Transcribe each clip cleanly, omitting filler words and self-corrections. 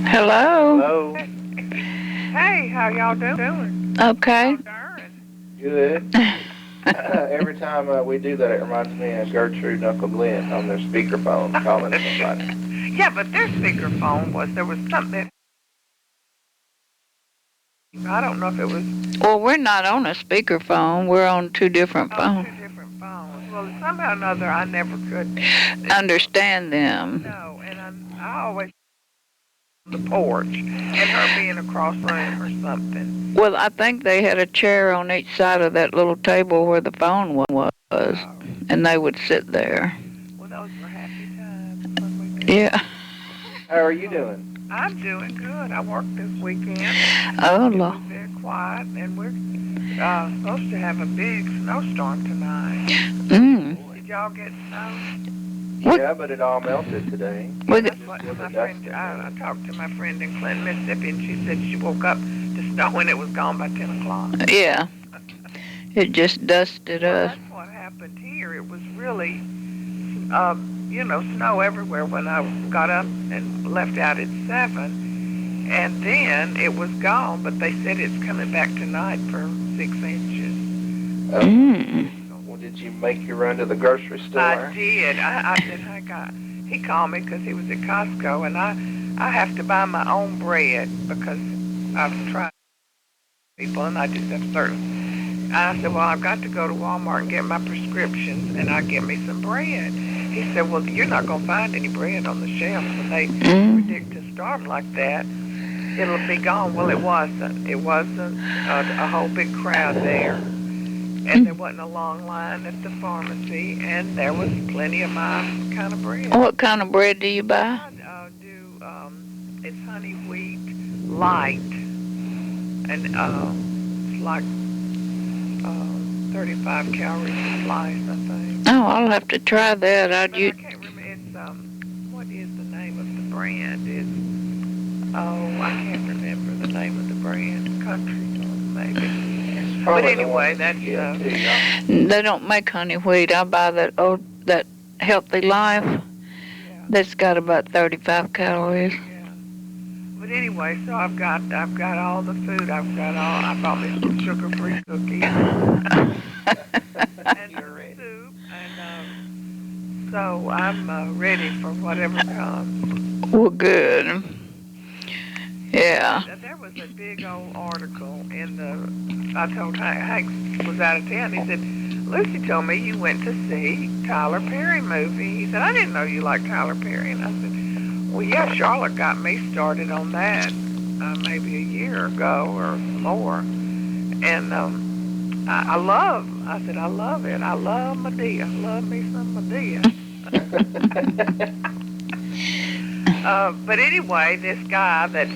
Hello. Hello. Hey, how y'all doing? Okay. Oh, darn. Good. Every time we do that, it reminds me of Gertrude and Uncle Glenn on their speakerphone calling somebody. Yeah, but their speakerphone there was something. I don't know if it was Well, we're not on a speakerphone. We're on two different on phones. two different phones. Well, somehow or another, I never could Understand them. know, and I always the porch and her being across room or something. Well, I think they had a chair on each side of that little table where the phone was, and they would sit there. Well, those were happy times when we did. Yeah. How are you doing? I'm doing good. I worked this weekend. Oh, It was Lord. very quiet, and we're supposed to have a big snowstorm tonight. Did y'all get snow? What? Yeah, but it all melted today. Well, That's what my friend, I talked to my friend in Clinton, Mississippi, and she said she woke up to snow and it was gone by 10 o'clock. Yeah. It just dusted us. That's what happened here. It was really, snow everywhere when I got up and left out at 7. And then it was gone, but they said it's coming back tonight for 6 inches. Well, did you make your run to the grocery store? I did. I said, he called me because he was at Costco, and I have to buy my own bread because I've tried people, and I just have certain. I said, well, I've got to go to Walmart and get my prescriptions, and I'll get me some bread. He said, well, you're not going to find any bread on the shelf when they predict a storm like that. It'll be gone. Well, it wasn't. It wasn't a whole big crowd there. And there wasn't a long line at the pharmacy, and there was plenty of my kind of bread. What kind of bread do you buy? It's honey wheat light, and it's like 35 calories a slice, I think. Oh, I'll have to try that. I can't remember. It's what is the name of the brand? I can't remember the name of the brand. Country, maybe. But anyway, that's They don't make honey wheat. I buy that Healthy Life. Yeah. That's got about 35 calories. Yeah. But anyway, so I've got all the food. I bought me some sugar-free cookies and soup, and so I'm ready for whatever comes. Well, good. Yeah. There was a big old article I told Hank was out of town. He said, Lucy told me you went to see Tyler Perry movie. He said, I didn't know you liked Tyler Perry. And I said, well, yeah, Charlotte got me started on that maybe a year ago or more. And I love it. I love Medea. Love me some Medea. But anyway, this guy that's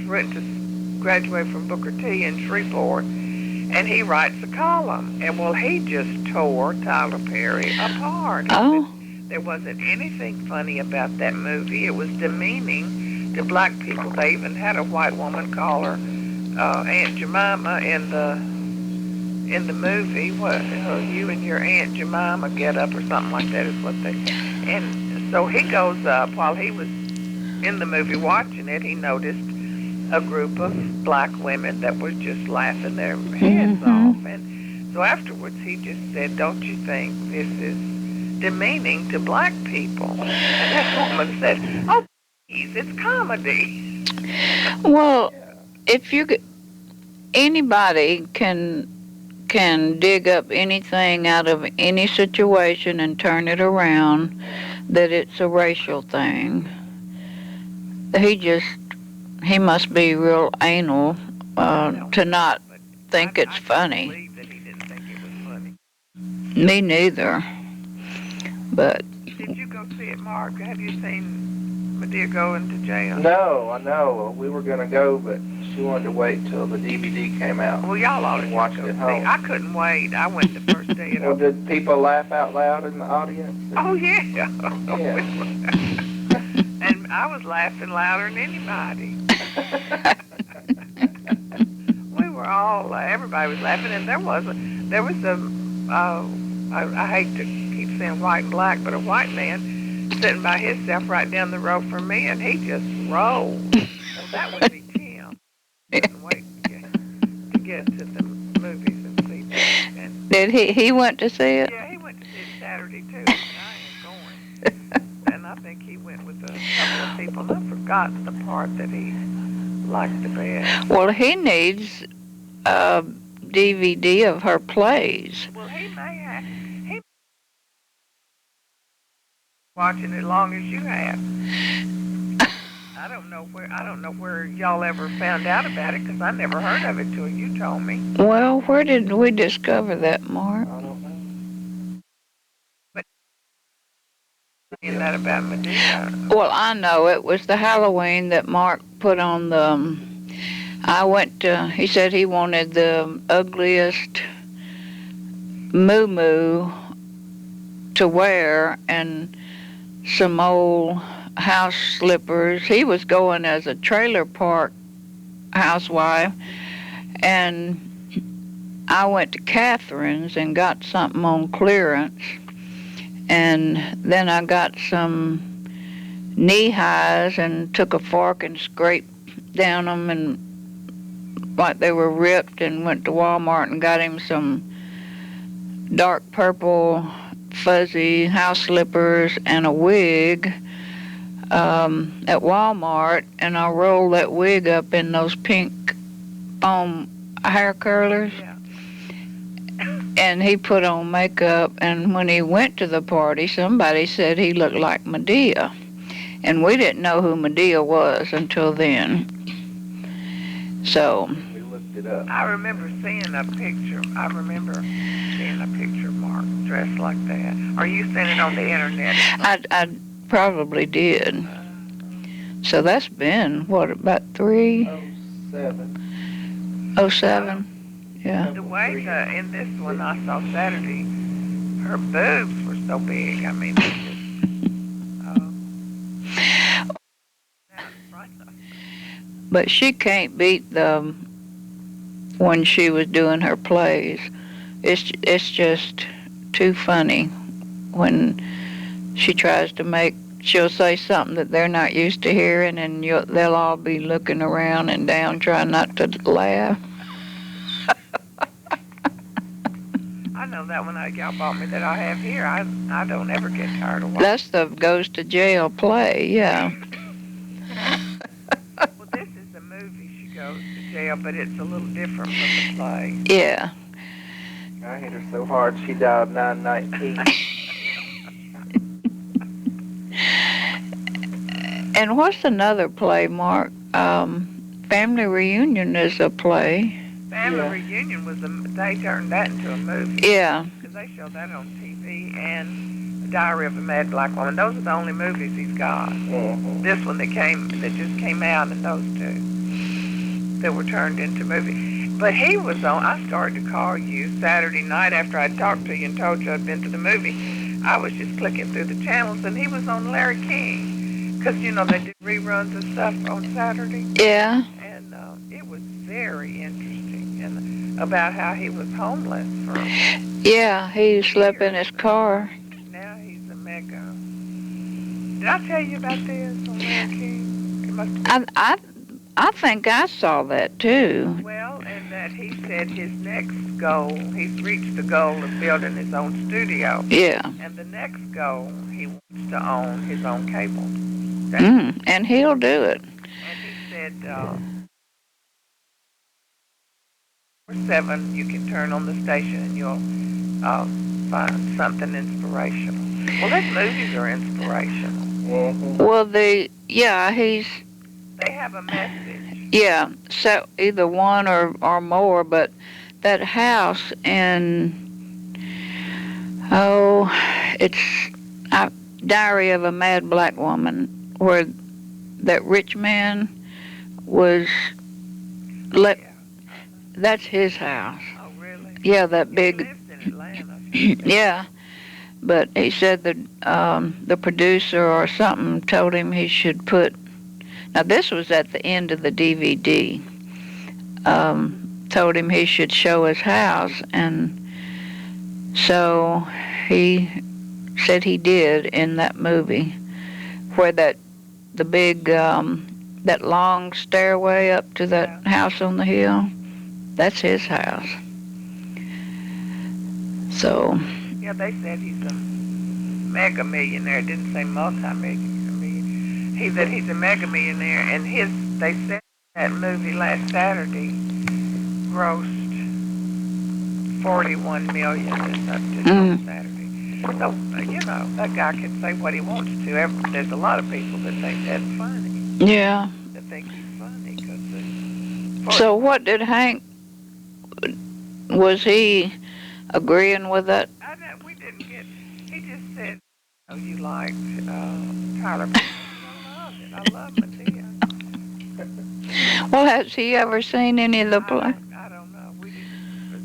graduated from Booker T in Shreveport, and he writes a column. And well, he just tore Tyler Perry apart. Oh. There wasn't anything funny about that movie. It was demeaning to black people. They even had a white woman call her Aunt Jemima in the movie. What you and your Aunt Jemima get up or something like that is what they. And so he goes up while he was in the movie watching it. He noticed a group of black women that were just laughing their heads off. And so afterwards he just said, don't you think this is demeaning to black people? And that woman said, oh, please, it's comedy. Well, if anybody can dig up anything out of any situation and turn it around, that it's a racial thing. He must be real anal to not think it's funny. I believe that he didn't think it was funny. Me neither. But did you go see it, Mark? Have you seen Medea go into jail? No, I know. We were going to go, but she wanted to wait till the DVD came out. Well, y'all ought to watch it at home. I couldn't wait. I went the first day. Well, did people laugh out loud in the audience? Oh, yeah. Yeah. And I was laughing louder than anybody. We were all, everybody was laughing, and there was I hate to keep saying white and black, but a white man sitting by himself right down the road from me, and he just rolled. Well, that would be Tim. Couldn't wait to get to the movies and see that. And Did he went to see it? yeah, he went to see it Saturday too. And I ain't going. And I think he went with a couple of people. And I've forgotten the part that he liked the best. Well, he needs a DVD of her plays. Well, he may have. He watching it as long as you have. I don't know where y'all ever found out about it because I never heard of it till you told me. Well, where did we discover that, Mark? I don't know. But saying that about Medea. Well, I know it was the Halloween that Mark put on the. I went to. He said he wanted the ugliest moo to wear and some old house slippers. He was going as a trailer park housewife, and I went to Catherine's and got something on clearance, and then I got some knee highs and took a fork and scraped down them and like they were ripped, and went to Walmart and got him some dark purple fuzzy house slippers and a wig at Walmart, and I rolled that wig up in those pink foam hair curlers. Yeah. And he put on makeup, and when he went to the party, somebody said he looked like Medea. And we didn't know who Medea was until then. So We looked it up. I remember seeing a picture. I remember seeing a picture of Mark dressed like that. Or you seen it on the internet? I probably did. So that's been, what, about 07. 07? Yeah. The way in this one I saw Saturday, her boobs were so big. I mean, they just. But she can't beat the when she was doing her plays. It's just too funny when she tries to she'll say something that they're not used to hearing, and they'll all be looking around and down trying not to laugh. I know that one y'all bought me that I have here. I don't ever get tired of watching. That's the goes to jail play, yeah. Well, this is the movie she goes to jail, but it's a little different from the play. Yeah. I hit her so hard she died 9/19. And what's another play, Mark? Family Reunion is a play. Family Reunion they turned that into a movie. Yeah. Because they show that on TV, and Diary of a Mad Black Woman. Those are the only movies he's got. Mm-hmm. This one that just came out, and those two that were turned into movies. But he was on. I started to call you Saturday night after I talked to you and told you I'd been to the movie. I was just clicking through the channels, and he was on Larry King. Because, they do reruns of stuff on Saturday. Yeah. And it was very interesting, and about how he was homeless for Yeah, he slept in his car. now he's a mega. Did I tell you about this on Larry King? It must have I think I saw that too. Well, and that he said his next goal, he's reached the goal of building his own studio. Yeah. And the next goal, he wants to own his own cable. And he'll do it. And he said, 7, you can turn on the station and you'll find something inspirational. Well, those movies are inspirational. Mm-hmm. Well, They have a message. yeah, so either one or more, but that house in, it's Diary of a Mad Black Woman, where that rich man was that's his house. Oh, really? Yeah, that He big, lives in Atlanta. yeah. But he said that the producer or something told him he should put. Now this was at the end of the DVD. Told him he should show his house, and so he said he did in that movie, where the big that long stairway up to that house on the hill. That's his house. So. Yeah, they said he's a mega millionaire. It didn't say multi-million. He said he's a mega millionaire, and they said that movie last Saturday grossed $41 million. It's up to Saturday. So, that guy can say what he wants to. There's a lot of people that think that's funny. Yeah. That think he's funny. So what did Hank, was he agreeing with that? We didn't get, he just said, you liked Tyler Perry. I love Medea. Well, has he ever seen any of the play? I don't know.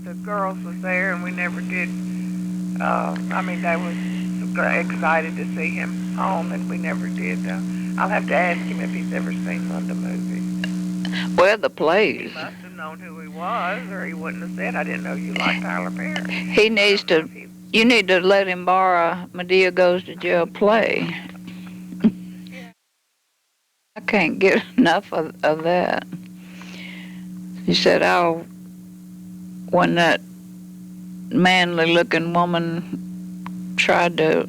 The girls was there, and we never did. They were excited to see him home, and we never did. I'll have to ask him if he's ever seen one of the movies. Well, the plays. He must have known who he was, or he wouldn't have said, I didn't know you liked Tyler Perry. He needs to, you need to let him borrow Medea Goes to Jail play. I can't get enough of that. He said, when that manly-looking woman tried to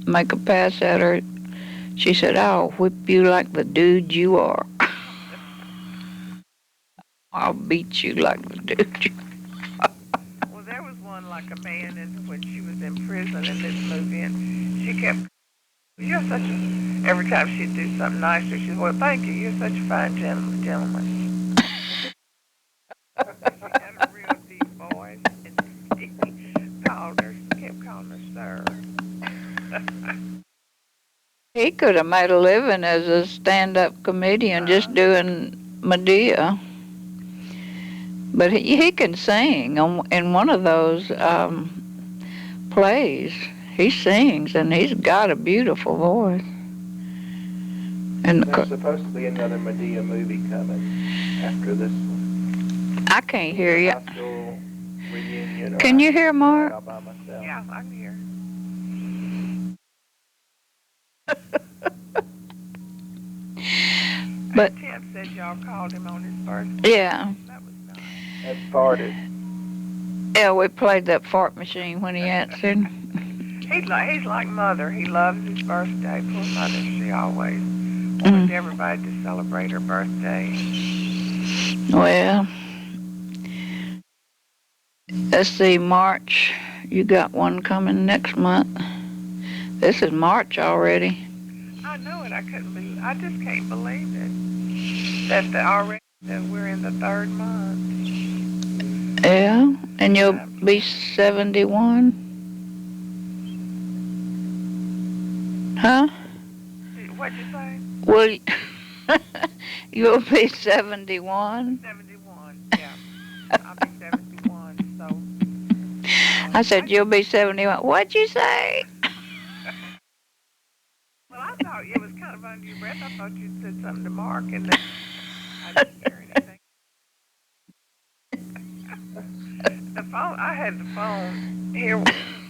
make a pass at her, she said, I'll whip you like the dude you are. I'll beat you like the dude you are. Well, there was one like a man when she was in prison in this movie, and she kept, you're such a, every time she'd do something nice to her, she'd say, well, thank you, you're such a fine gentleman. She had a real deep voice, and he kept calling her sir. He could have made a living as a stand-up comedian just doing Medea. But he can sing in one of those plays. He sings, and he's got a beautiful voice. And there's supposed to be another Medea movie coming after this one. I can't hear you. High school reunion. Can you hear, Mark? All by myself. Yeah, I can hear. But Tim said y'all called him on his birthday. Yeah. That was nice. That farted. Yeah, we played that fart machine when he answered. He's like Mother. He loves his birthday. Poor Mother, she always wants everybody to celebrate her birthday. Well, let's see, March. You got one coming next month. This is March already. I know it. I just can't believe it. That we're in the third month. Yeah, and you'll be 71. Huh? What'd you say? Well, you'll be 71. 71, yeah. I'll be 71, so. I said, you'll be 71. What'd you say? Well, I thought it was kind of under your breath. I thought you said something to Mark, and then I didn't hear anything. I had the phone here.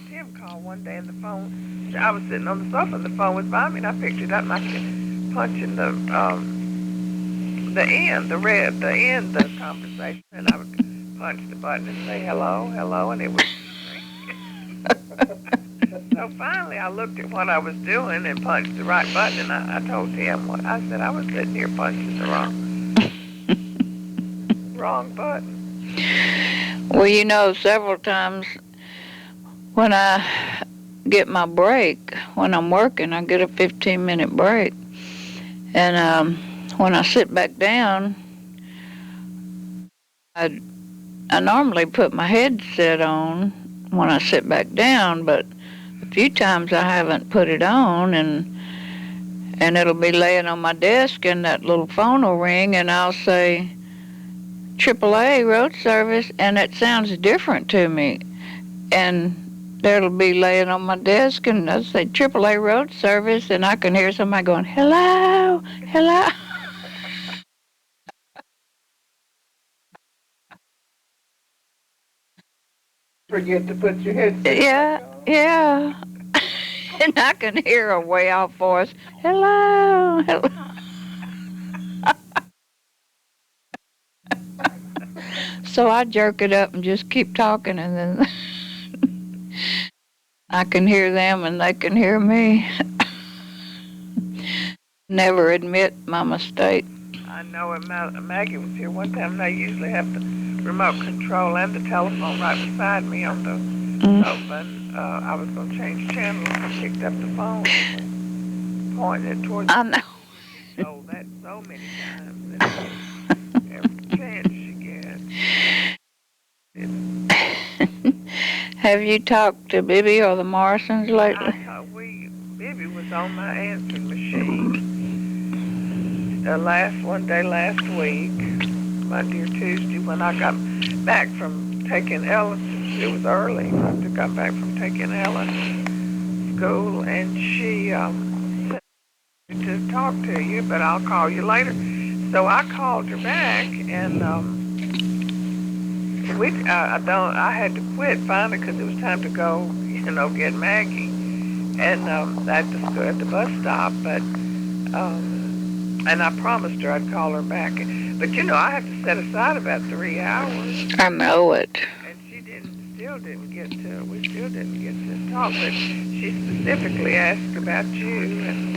Tim called one day, and the phone, I was sitting on the sofa, and the phone was by me, and I picked it up, and I kept punching the end of the conversation, and I would punch the button and say, hello, hello, and it was So finally, I looked at what I was doing and punched the right button, and I told Tim what I said. I was sitting here punching the wrong button. Well, several times when I get my break, when I'm working, I get a 15-minute break. And when I sit back down, I normally put my headset on when I sit back down, but a few times I haven't put it on, and it'll be laying on my desk, and that little phone will ring, and I'll say, AAA road service, and it sounds different to me. And that'll be laying on my desk, and I'll say, AAA road service, and I can hear somebody going, hello, hello. Forget to put your headset on. Yeah. And I can hear a way off voice, hello, hello. So I jerk it up and just keep talking, and then I can hear them and they can hear me. Never admit my mistake. I know when Maggie was here one time, they usually have the remote control and the telephone right beside me on the sofa. And I was going to change channels. I picked up the phone and pointed it towards I know. She told that so many times. And every chance she gets. Have you talked to Bibby or the Morrisons lately? Bibby was on my answering machine one day last week, Monday or Tuesday, when I got back from taking Ella. It was early. I got back from taking Ella to school, and she said to talk to you, but I'll call you later. So I called her back, and I had to quit finally because it was time to go, get Maggie, and I had to go at the bus stop, but and I promised her I'd call her back, but I have to set aside about 3 hours. I know it. And we still didn't get to talk, but she specifically asked about you, and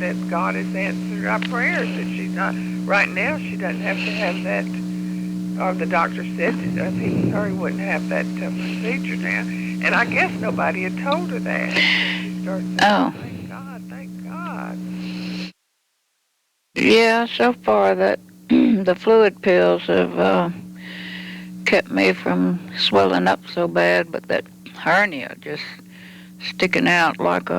that God has answered our prayers, that she's not, right now she doesn't have to have that, or the doctor said that if he was her, he wouldn't have that procedure now. And I guess nobody had told her that. She started saying, thank God. Yeah, so far that the fluid pills have kept me from swelling up so bad, but that hernia just sticking out like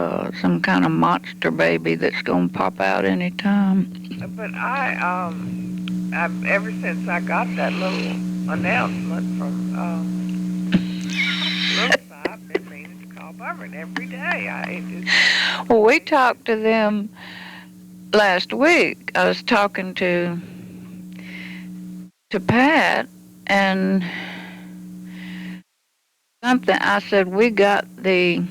some kind of monster baby that's going to pop out any time. But I've ever since I got that little announcement from Louisa, I've been meaning to call Barbara, and every day Well, we talked to them last week. I was talking to Pat, and something I said, we got the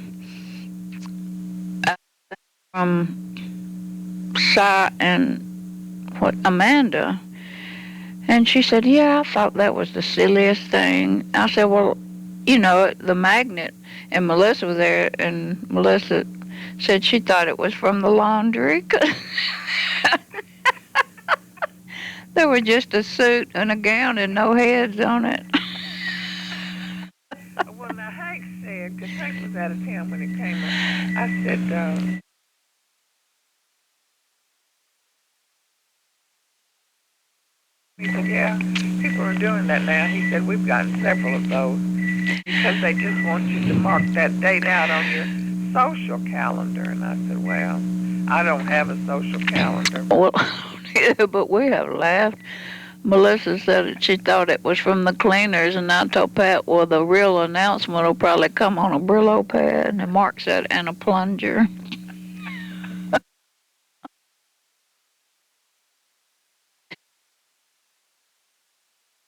from Cy and Amanda, and she said, yeah, I thought that was the silliest thing. I said, well, the magnet, and Melissa was there, and Melissa said she thought it was from the laundry. There was just a suit and a gown and no heads on it. Well, now Hank said, because Hank was out of town when it came up, I said, he said, yeah, people are doing that now. He said, we've gotten several of those because they just want you to mark that date out on your social calendar. And I said, well, I don't have a social calendar. Well, yeah, but we have laughed. Melissa said that she thought it was from the cleaners, and I told Pat, well, the real announcement will probably come on a Brillo pad, and Mark said, and a plunger.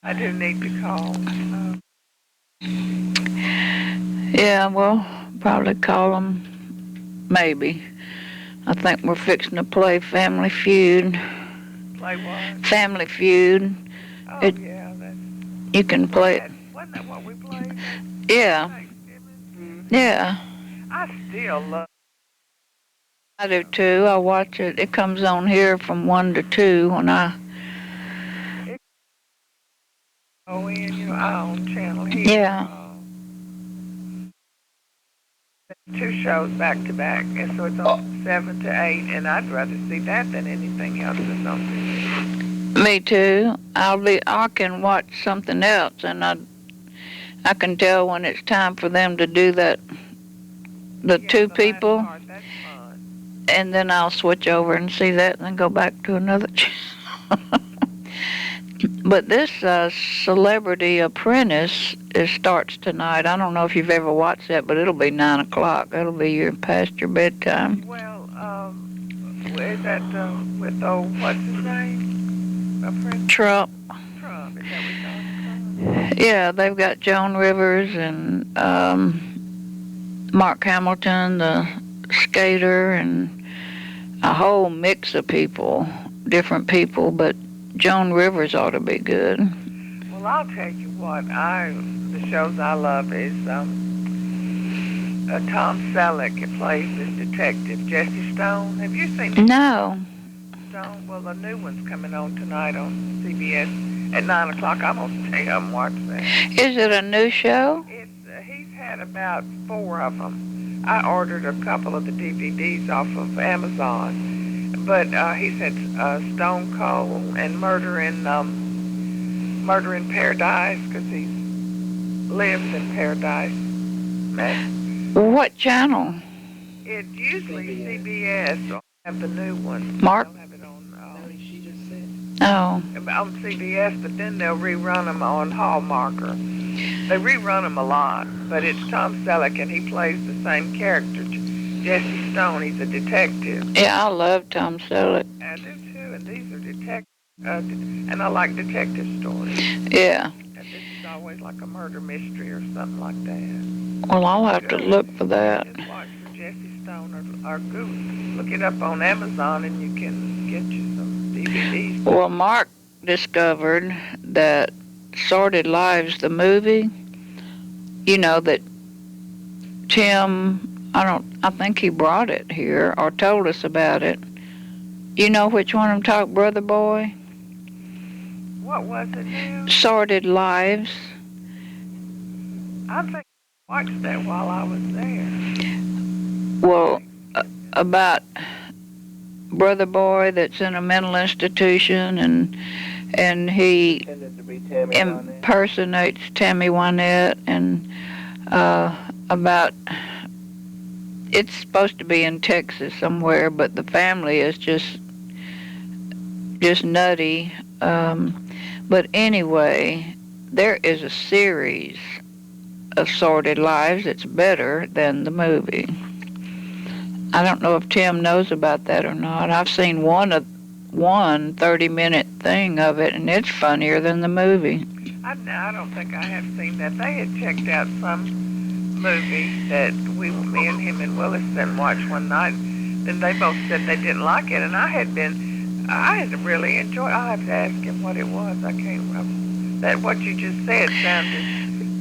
I do need to call. Yeah, we'll probably call them, maybe. I think we're fixing to play Family Feud. Play what? Family Feud. Oh, yeah. You can play it. Wasn't that what we played? Yeah. Yeah. I still love I do too. I watch it. It comes on here from 1 to 2 when I go in, I own channel here. Yeah. 2 shows back to back, and so it's on 7 to 8, and I'd rather see that than anything else that's on TV. Me too. I can watch something else, and I can tell when it's time for them to do that. The two people, last part, that's fun. and then I'll switch over and see that, and then go back to another channel. But this Celebrity Apprentice starts tonight. I don't know if you've ever watched that, but it'll be 9 o'clock. That'll be past your bedtime. Well, is that with what's his name? Apprentice? Trump. Trump. Is that what you're talking about? Yeah, they've got Joan Rivers and Mark Hamilton, the skater, and a whole mix of people, different people, but Joan Rivers ought to be good. Well, I'll tell you what. The shows I love is Tom Selleck. It plays this detective Jesse Stone. Have you seen No. Stone? Well, the new one's coming on tonight on CBS at 9 o'clock. I'm gonna stay up and watch that. Is it a new show? He's had about 4 of them. I ordered a couple of the DVDs off of Amazon, but he's had Stone Cold and Murder in Paradise, because he lives in Paradise. What channel? It's usually CBS. Or have the new one. Mark? They'll have it on, She just said. Oh. on CBS, but then they'll rerun them on Hallmarker. They rerun them a lot, but it's Tom Selleck, and he plays the same character, Jesse Stone. He's a detective. Yeah, I love Tom Selleck. I do too, and these are and I like detective stories. Yeah. And this is always like a murder mystery or something like that. Well, I'll have to look for that. Just watch for Jesse Stone or look it up on Amazon, and you can get you some DVDs. Well, Mark discovered that Sordid Lives, the movie, you know, that Tim, I think he brought it here or told us about it. You know which one I'm talking, Brother Boy? What was it now? Sordid Lives. I think I watched that while I was there. Well, about Brother Boy that's in a mental institution, and he Intended to be Tammy Wynette. impersonates Tammy Wynette, and about, it's supposed to be in Texas somewhere, but the family is just nutty. But anyway, there is a series of Sordid Lives. It's better than the movie. I don't know if Tim knows about that or not. I've seen one 30-minute thing of it, and it's funnier than the movie. I don't think I have seen that. They had checked out some movie that me and him and Williston watched one night. Then they both said they didn't like it, and I had really enjoyed. I'll have to ask him what it was. I can't remember. That what you just said sounded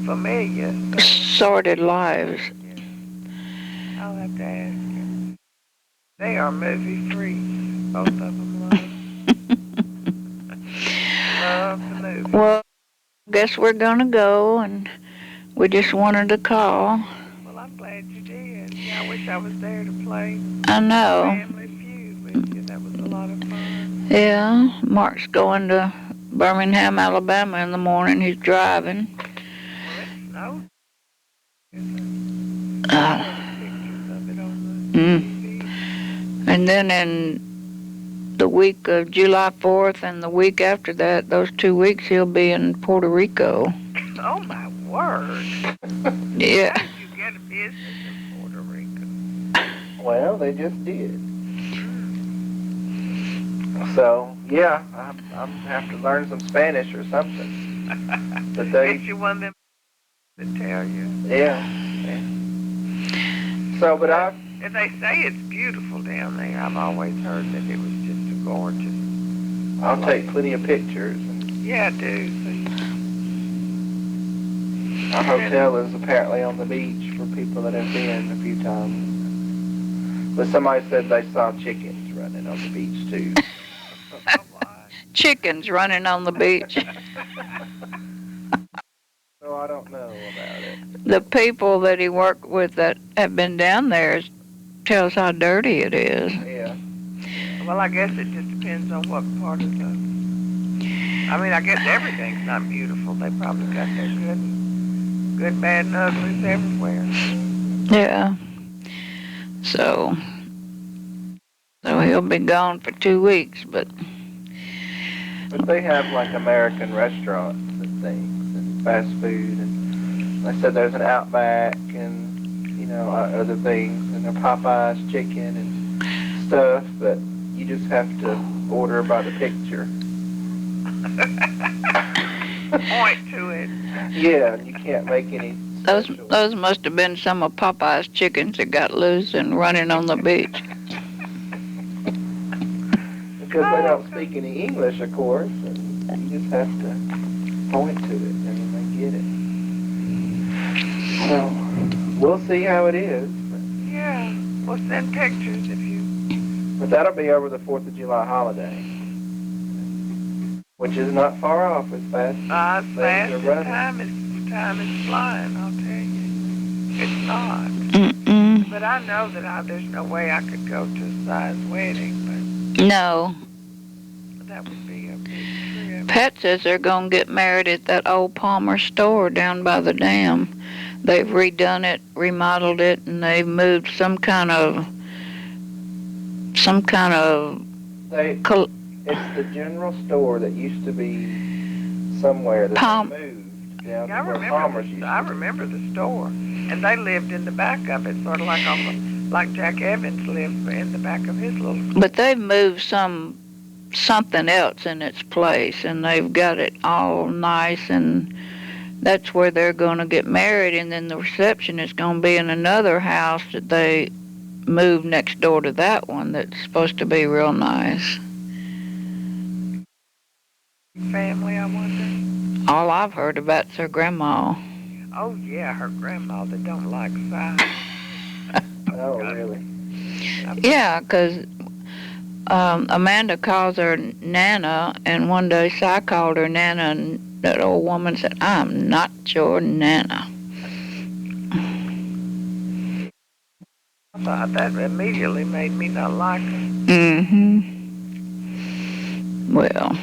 familiar. Sordid Lives. Yeah. I'll have to ask him. They are movie freaks. Both of them love the movie. Well, guess we're gonna go, and we just wanted to call. Well, I'm glad you did. Yeah, I wish I was there to play I know. Family Feud with you. That was a lot of fun. Yeah, Mark's going to Birmingham, Alabama in the morning. He's driving. Well, it snowed. Pictures of it on the TV. And then in the week of July 4th and the week after that, those 2 weeks, he'll be in Puerto Rico. Oh, my word. Yeah. How did you get a business in Puerto Rico? Well, they just did. So, yeah, I'm have to learn some Spanish or something. But Get you one of them to tell you. yeah. So, but If they say it's beautiful down there, I've always heard that it was just a gorgeous. I'll take plenty of pictures. Yeah, I do. Our hotel is apparently on the beach for people that have been a few times. But somebody said they saw chickens running on the beach too. Chickens running on the beach. So I don't know about it. The people that he worked with that have been down there tells how dirty it is. Yeah. Well, I guess it just depends on what part of the... I mean, I guess everything's not beautiful. They probably got their good, bad, and uglies everywhere. Yeah. So he'll be gone for 2 weeks, but But they have like American restaurants and things and fast food, and they said there's an Outback and other things, and a Popeye's chicken and stuff, but you just have to order by the picture. Point to it. Yeah, and you can't make any special. those must have been some of Popeye's chickens that got loose and running on the beach. because they don't speak any English, of course, and you just have to point to it, and then they get it. So, we'll see how it is. Yeah, we'll send pictures if you... But that'll be over the 4th of July holiday, which is not far off as fast as fast are as running. time is flying, I'll tell you. It's not. Mm-mm. But I know that there's no way I could go to a size wedding, but No. that would be a big trip. Pat says they're going to get married at that old Palmer store down by the dam. They've redone it, remodeled it, and they've moved some kind of It's the general store that used to be somewhere that moved down to where Palmer's used to be. I remember the store, and they lived in the back of it, sort of like Jack Evans lived in the back of his little store. But they've moved something else in its place, and they've got it all nice, and that's where they're going to get married, and then the reception is going to be in another house that they moved next door to that one that's supposed to be real nice. Family, I wonder. All I've heard about's her grandma. Oh, yeah, her grandma that don't like size. Oh, really? Yeah, because Amanda calls her Nana, and one day Si called her Nana, and that old woman said, "I'm not your Nana." I thought that immediately made me not like her. Mm-hmm. Well.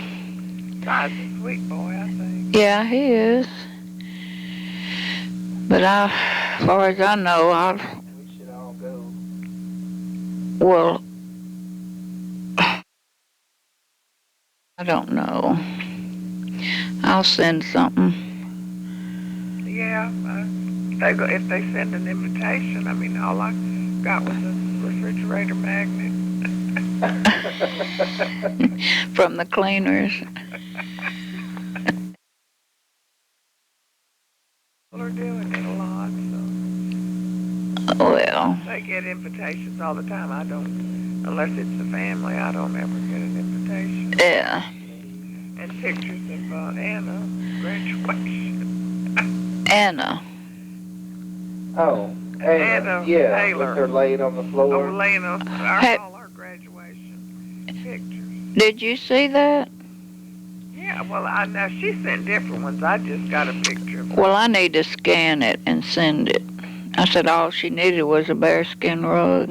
Si's a sweet boy, I think. Yeah, he is. But as far as I know, We should all go. Well, I don't know. I'll send something. Yeah, if they send an invitation, I mean, all I got was a refrigerator magnet. From the cleaners. People are doing it a lot, so. Well. They get invitations all the time. I don't, unless it's the family, I don't ever get an invitation. Yeah. And pictures of Anna's graduation. Anna. Oh, Anna, yeah, Taylor. with her laying on the floor. Oh, laying on all her graduation pictures. Did you see that? Yeah, well, now she sent different ones. I just got a picture of her. Well, I need to scan it and send it. I said all she needed was a bearskin rug.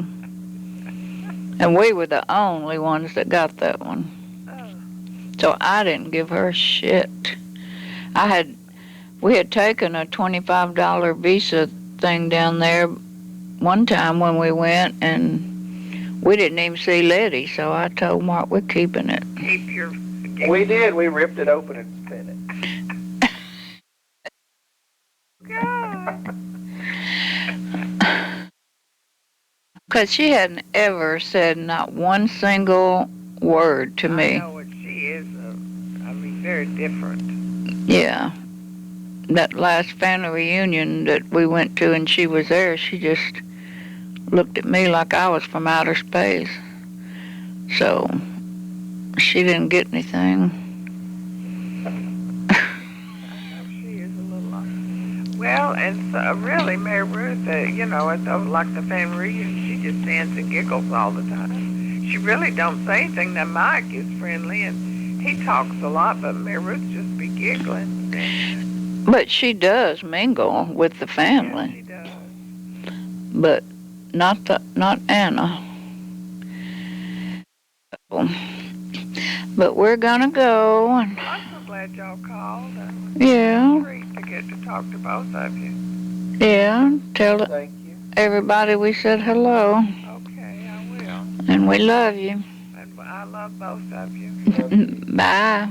And we were the only ones that got that one. So I didn't give her shit. We had taken a $25 Visa thing down there one time when we went, and we didn't even see Letty, so I told Mark we're keeping it. Keep your... We did. We ripped it open and spent it. God. Because she hadn't ever said not one single word to me. I know what she is. Very different. Yeah. That last family reunion that we went to and she was there, she just looked at me like I was from outer space. So she didn't get anything. She is a little... Well, and so, really, Mary Ruth, like the family reunion, she just stands and giggles all the time. She really don't say anything. Now, Mike is friendly, and he talks a lot, but Mary Ruth just be giggling. But she does mingle with the family. Yeah, she does. But not Anna. But we're gonna go. And I'm so glad y'all called. Yeah. It's a treat to get to talk to both of you. Yeah. Tell Thank you. everybody we said hello. Okay, I will. And we love you. And I love both of you. Bye.